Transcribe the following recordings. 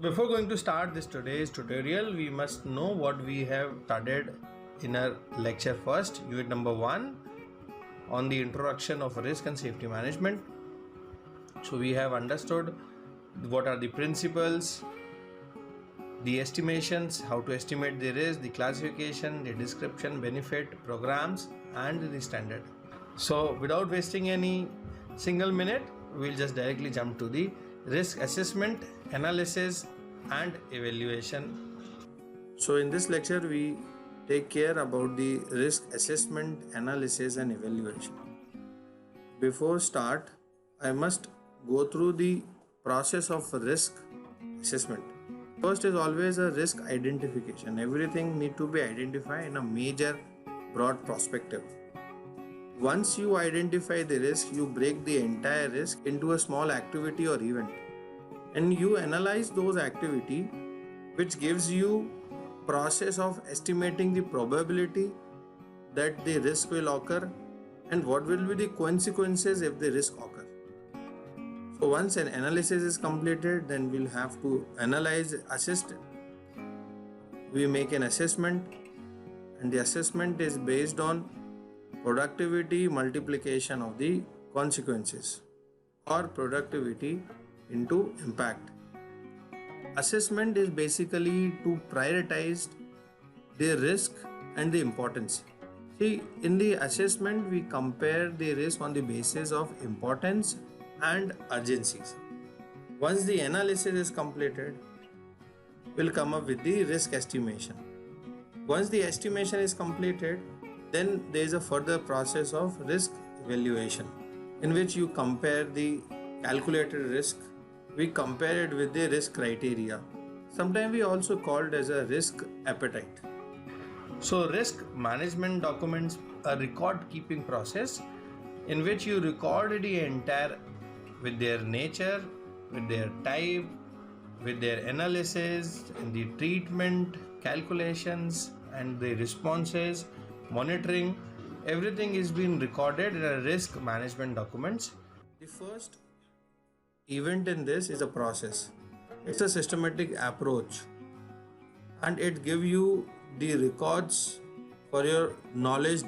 Before going to start this today's tutorial, we must know what we have studied in our lecture first, unit number 1 on the introduction of risk and safety management. So we have understood what are the principles, the estimations, how to estimate the risk, the classification, the description, benefit, programs and the standard. So without wasting any single minute, we'll just directly jump to the risk assessment, analysis and evaluation. So in this lecture we take care about the risk assessment, analysis and evaluation. Before start, I must go through the process of risk assessment. First is always a risk identification. Everything need to be identified in a major broad perspective. Once you identify the risk, you break the entire risk into a small activity or event and you analyze those activity, which gives you process of estimating the probability that the risk will occur and what will be the consequences if the risk occur. So once an analysis is completed, then we'll have to analyze, assess. We make an assessment and the assessment is based on productivity multiplication of the consequences or productivity into impact. Assessment is basically to prioritize the risk and the importance. See, in the assessment we compare the risk on the basis of importance and urgencies. Once the analysis is completed, we'll come up with the risk estimation. Once the estimation is completed, then there is a further process of risk evaluation in which you compare the calculated risk, we compare it with the risk criteria. Sometimes we also called as a risk appetite. So risk management documents a record keeping process in which you record the entire with their nature, with their type, with their analysis and the treatment, calculations and the responses, monitoring, everything is being recorded in a risk management documents. The first event in this is a process. It's a systematic approach and it gives you the records for your knowledge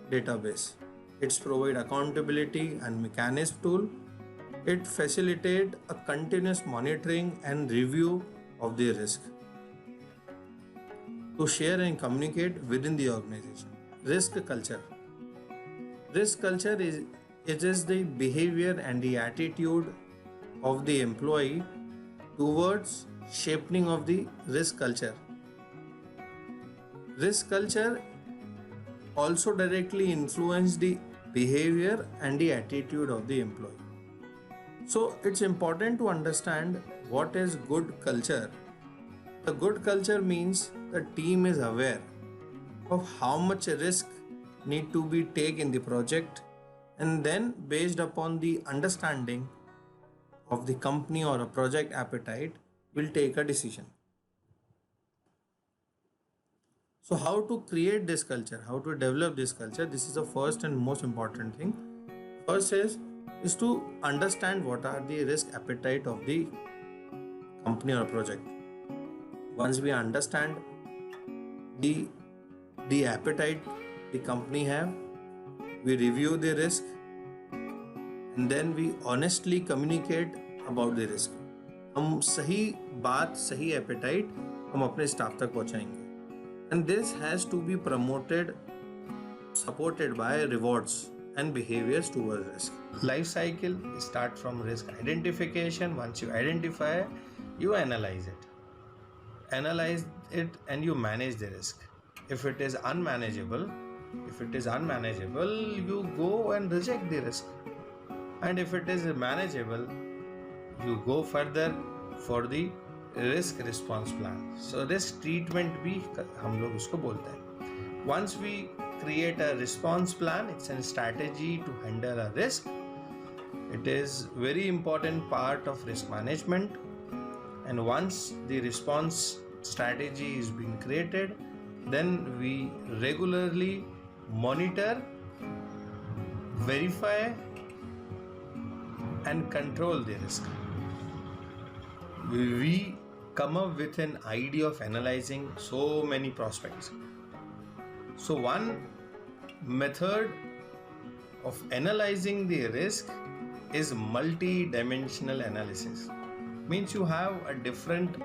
database. It's provide accountability and mechanism tool. It facilitate a continuous monitoring and review of the risk to share and communicate within the organization. Risk culture. Risk culture is the behavior and the attitude of the employee towards shaping of the risk culture. Risk culture also directly influence the behavior and the attitude of the employee. So it's important to understand what is good culture. The good culture means the team is aware of how much risk need to be taken in the project and then based upon the understanding of the company or a project appetite will take a decision. So how to create this culture, how to develop this culture, this is the first and most important thing. First is to understand what are the risk appetite of the company or project. Once we understand the appetite the company have, we review the risk and then we honestly communicate about the risk. हम सही बात, सही appetite हम अपने staff तक पहुंचाएंगे and this has to be promoted, supported by rewards and behaviors towards risk. Life cycle start from risk identification. Once you identify, you analyze it and you manage the risk. If it is unmanageable, you go and reject the risk. And if it is manageable, you go further for the risk response plan. So risk treatment भी हम लोग उसको बोलते हैं. Once we create a response plan, it's a strategy to handle a risk. It is very important part of risk management. And once the response strategy is being created, then we regularly monitor, verify and control the risk. We come up with an idea of analyzing so many prospects. So one method of analyzing the risk is multi-dimensional analysis. Means you have a different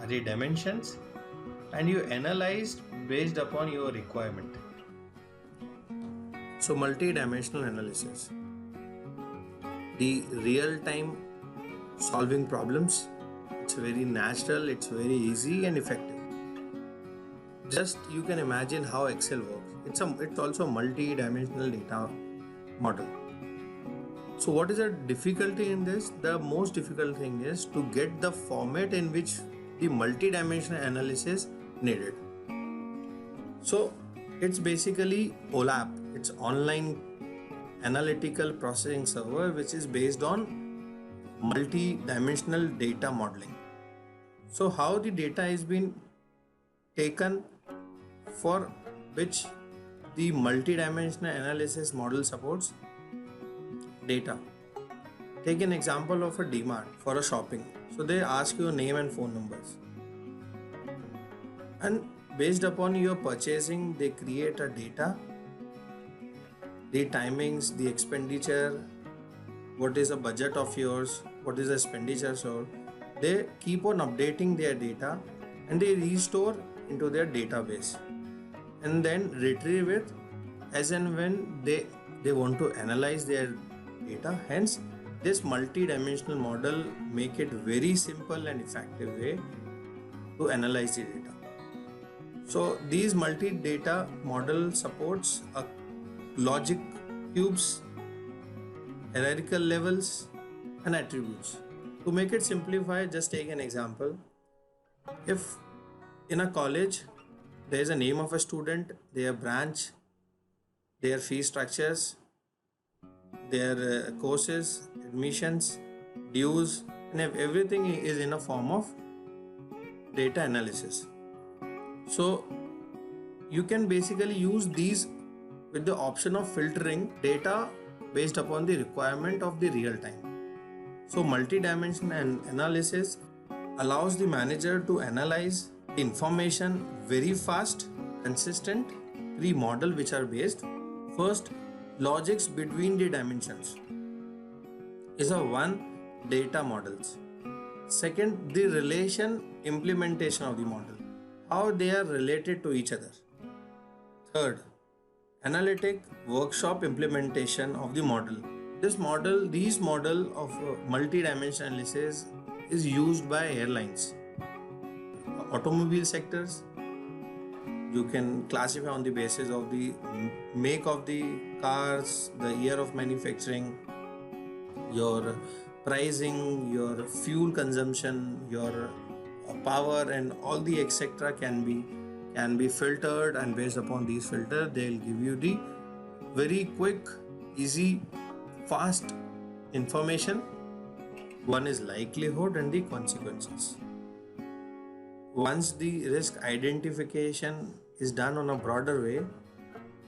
dimensions and you analyze based upon your requirement. So multi-dimensional analysis, the real-time solving problems, it's very natural, it's very easy and effective. Just you can imagine how Excel works. It's also a multi-dimensional data model. So what is the difficulty in this? The most difficult thing is to get the format in which the multi-dimensional analysis needed. So it's basically OLAP. It's online analytical processing server, which is based on multi-dimensional data modeling. So how the data is being taken, for which the multi-dimensional analysis model supports data. Take an example of a DMart for a shopping. So they ask your name and phone numbers, and based upon your purchasing they create a data, the timings, the expenditure, what is the budget of yours, what is the expenditure. So they keep on updating their data and they restore into their database and then retrieve it as and when they want to analyze their data. Hence this multi-dimensional model make it very simple and effective way to analyze the data. So these multi-data model supports a logic cubes, hierarchical levels and attributes. To make it simplify, just take an example. If in a college there is a name of a student, their branch, their fee structures, their courses, admissions, dues, and everything is in a form of data analysis. So you can basically use these with the option of filtering data based upon the requirement of the real time. So multi-dimensional analysis allows the manager to analyze the information very fast, consistent, three model which are based. First, logics between the dimensions is a one data models. Second, the relation implementation of the model, how they are related to each other. Third, analytic workshop implementation of the model. These model of multi-dimensional analysis is used by airlines, automobile sectors. You can classify on the basis of the make of the cars, the year of manufacturing, your pricing, your fuel consumption, your power, and all the etc. can be filtered, and based upon these filters they'll give you the very quick, easy, fast information. One is likelihood and the consequences. Once the risk identification is done on a broader way,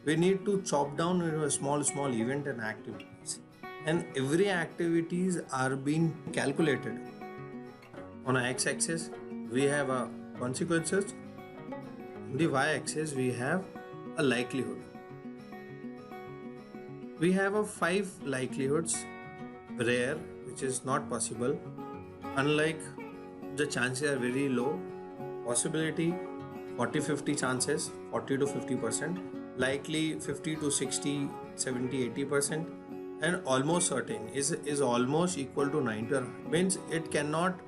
we need to chop down into a small event and activities, and every activities are being calculated. On a x-axis we have a consequences, on the y-axis we have a likelihood. We have a 5 likelihoods: rare, which is not possible, unlike, the chances are very low, possibility 40-50 chances, 40 to 50%, likely 50 to 60, 70, 80%, and almost certain is almost equal to 90, means it cannot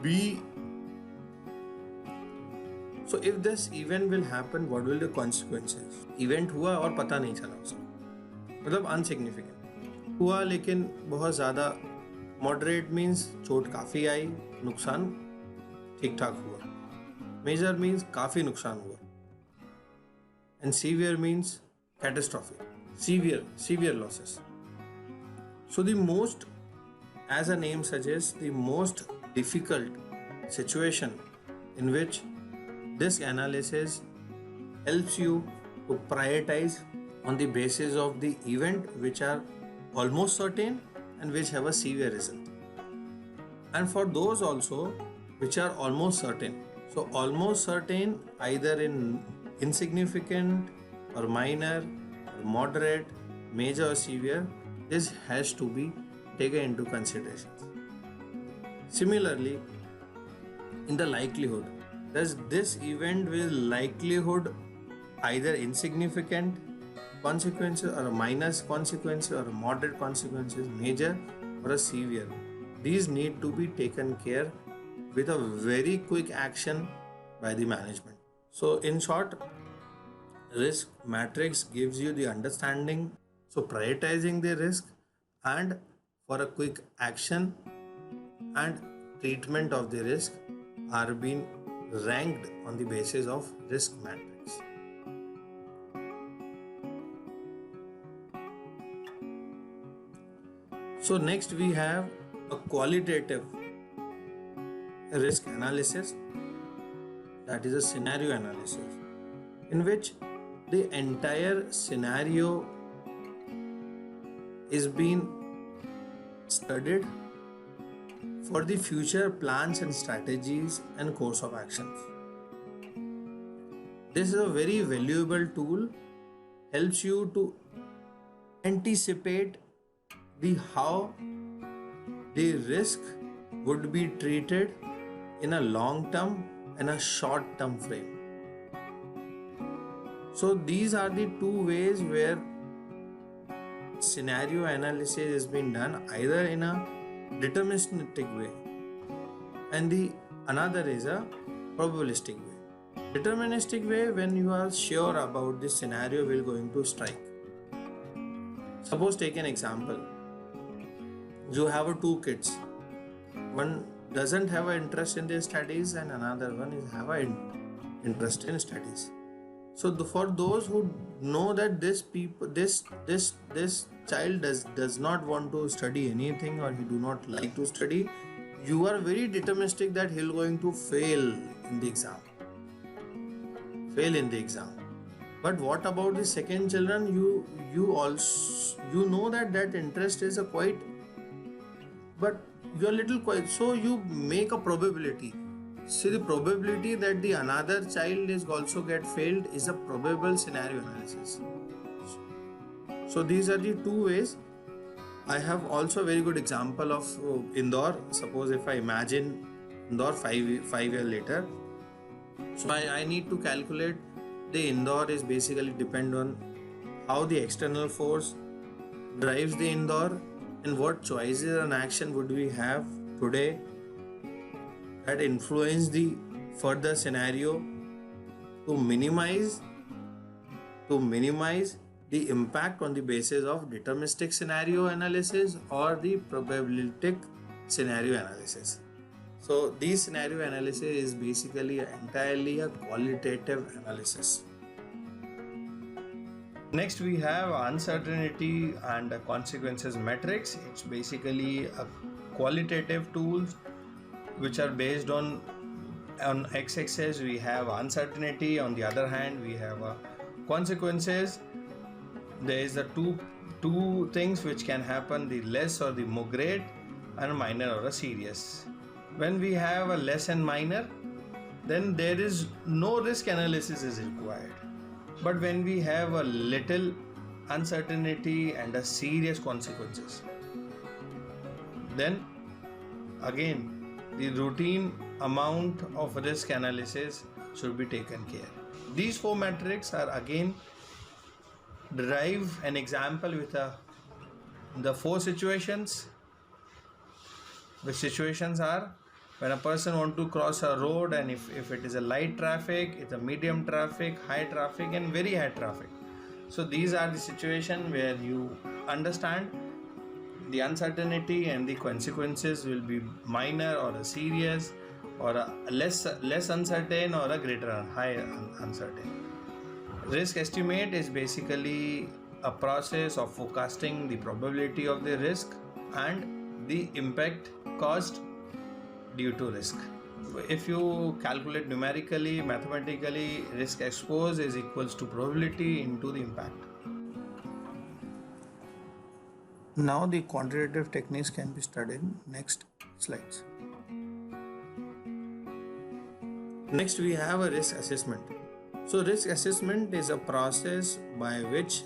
be. So if this event will happen, what will the consequences? Event हुआ और पता नहीं चला उसको, मतलब अनसिग्निफिकेंट हुआ लेकिन बहुत ज़्यादा, मॉडरेट मीन्स चोट काफ़ी आई, नुकसान ठीक ठाक हुआ, मेजर मीन्स काफ़ी नुकसान हुआ, and severe means catastrophic, severe losses. So the most, as a name suggests, the most difficult situation in which this analysis helps you to prioritize on the basis of the event which are almost certain and which have a severe result. And for those also which are almost certain. So almost certain either in insignificant or minor or moderate, major or severe, this has to be taken into consideration. Similarly, in the likelihood, does this event with likelihood either insignificant consequences or a minor consequences or a moderate consequences, major or a severe? These need to be taken care with a very quick action by the management. So in short, risk matrix gives you the understanding, so prioritizing the risk and for a quick action and treatment of the risk are being ranked on the basis of risk matrix. So next we have a qualitative risk analysis, that is a scenario analysis, in which the entire scenario is being studied for the future plans and strategies and course of actions. This is a very valuable tool, helps you to anticipate the how the risk would be treated in a long term and a short term frame. So these are the two ways where scenario analysis is being done, either in a deterministic way and the another is a probabilistic way. Deterministic way, when you are sure about this scenario will going to strike. Suppose take an example. You have two kids. One doesn't have an interest in their studies and another one is have an interest in studies. So for those who know that this child does not want to study anything or he do not like to study, you are very deterministic that he'll going to fail in the exam. But what about the second children? You know that interest is a quite, but you are little quite, so you make a probability. See, the probability that the another child is also get failed is a probable scenario analysis. So these are the two ways. I have also a very good example of Indore. Suppose if I imagine Indore 5 years later, so I need to calculate the Indore is basically depend on how the external force drives the Indore and what choices and action would we have today that influence the further scenario to minimize the impact on the basis of deterministic scenario analysis or the probabilistic scenario analysis. So this scenario analysis is basically entirely a qualitative analysis. Next we have uncertainty and consequences matrix. It's basically a qualitative tools which are based on x-axis we have uncertainty, on the other hand we have consequences. There is the two things which can happen, the less or the moderate and minor or a serious. When we have a less and minor, then there is no risk analysis is required. But when we have a little uncertainty and a serious consequences, then again the routine amount of risk analysis should be taken care. These four metrics are again derive an example with the four situations. The situations are when a person want to cross a road, and if it is a light traffic, it's a medium traffic, high traffic and very high traffic. So these are the situation where you understand the uncertainty and the consequences will be minor or a serious or a less uncertain or a greater or high uncertain. Risk estimate is basically a process of forecasting the probability of the risk and the impact caused due to risk. If you calculate numerically, mathematically, risk exposed is equals to probability into the impact. Now the quantitative techniques can be studied in next slides. Next, we have a risk assessment. So risk assessment is a process by which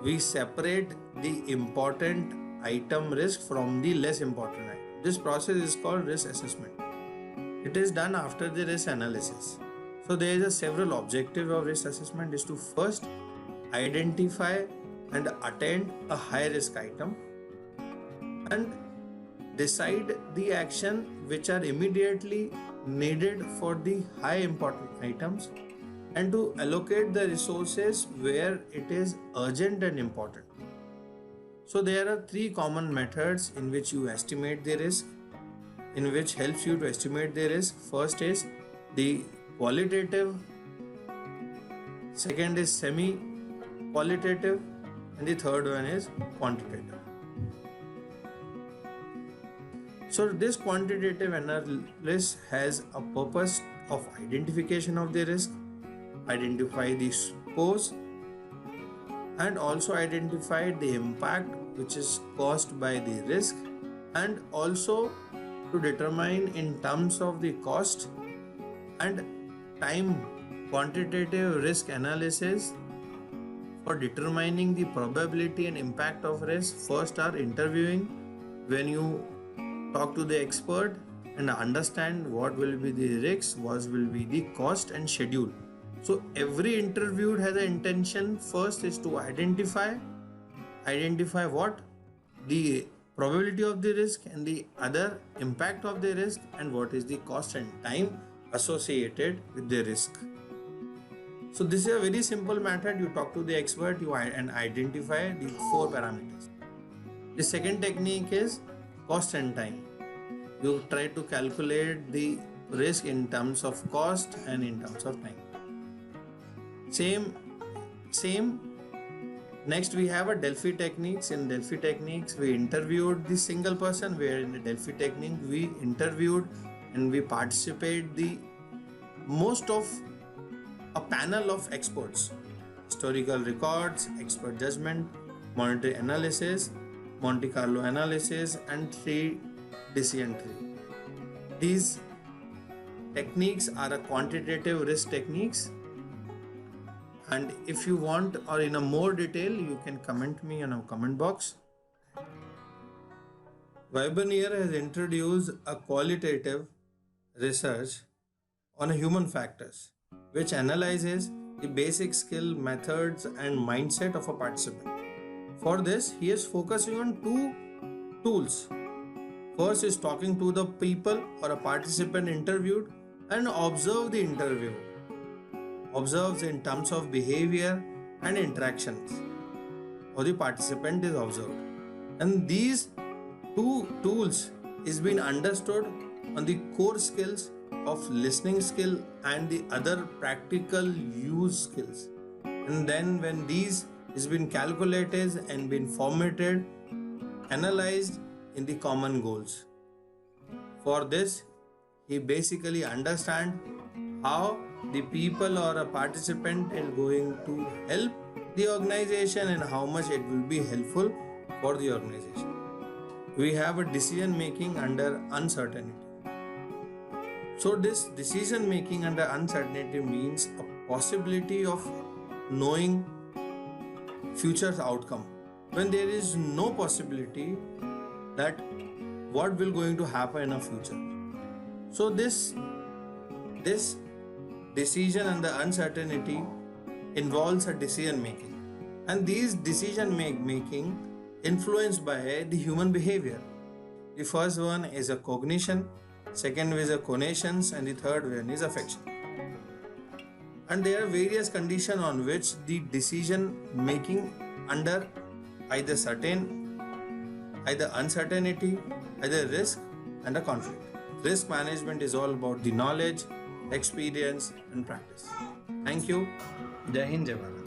we separate the important item risk from the less important item. This process is called risk assessment. It is done after the risk analysis. So there is a several objective of risk assessment is to first identify and attend a high risk item and decide the action which are immediately needed for the high important items and to allocate the resources where it is urgent and important. So there are three common methods in which you estimate the risk, in which helps you to estimate the risk. First is the qualitative, second is semi-qualitative, and the third one is quantitative. So this quantitative analysis has a purpose of identification of the risk, identify the scores, and also identify the impact which is caused by the risk, and also to determine in terms of the cost and time. Quantitative risk analysis for determining the probability and impact of risk first are interviewing, when you talk to the expert and understand what will be the risks, what will be the cost and schedule. So every interviewed has an intention. First is to identify what the probability of the risk and the other impact of the risk, and what is the cost and time associated with the risk. So this is a very simple method. You talk to the expert, and identify the four parameters. The second technique is cost and time. You try to calculate the risk in terms of cost and in terms of time. Same. Next, we have a Delphi techniques. In Delphi techniques, we interviewed the single person, where in the Delphi technique we interviewed and we participate the most of a panel of experts: historical records, expert judgment, monetary analysis, Monte Carlo analysis, and three decision tree. These techniques are a quantitative risk techniques, and if you want or in a more detail, you can comment me in a comment box. Webernier has introduced a qualitative research on human factors, which analyzes the basic skill, methods and mindset of a participant. For this, he is focusing on two tools. First is talking to the people or a participant interviewed and observe the interview. Observes in terms of behavior and interactions, or the participant is observed. And these two tools is being understood on the core skills of listening skill and the other practical use skills. And then when these is been calculated and been formatted, analyzed in the common goals. For this, he basically understand how the people or a participant is going to help the organization and how much it will be helpful for the organization. We have a decision making under uncertainty. So this decision making under uncertainty means a possibility of knowing future outcome, when there is no possibility that what will going to happen in a future. So this decision and the uncertainty involves a decision making, and these decision making influenced by the human behavior. The first one is a cognition, second is a connaissance, and the third one is affection. And there are various conditions on which the decision making under either uncertainty, either risk and a conflict. Risk management is all about the knowledge, experience and practice. Thank you. Jai Hind, Jai Bharat.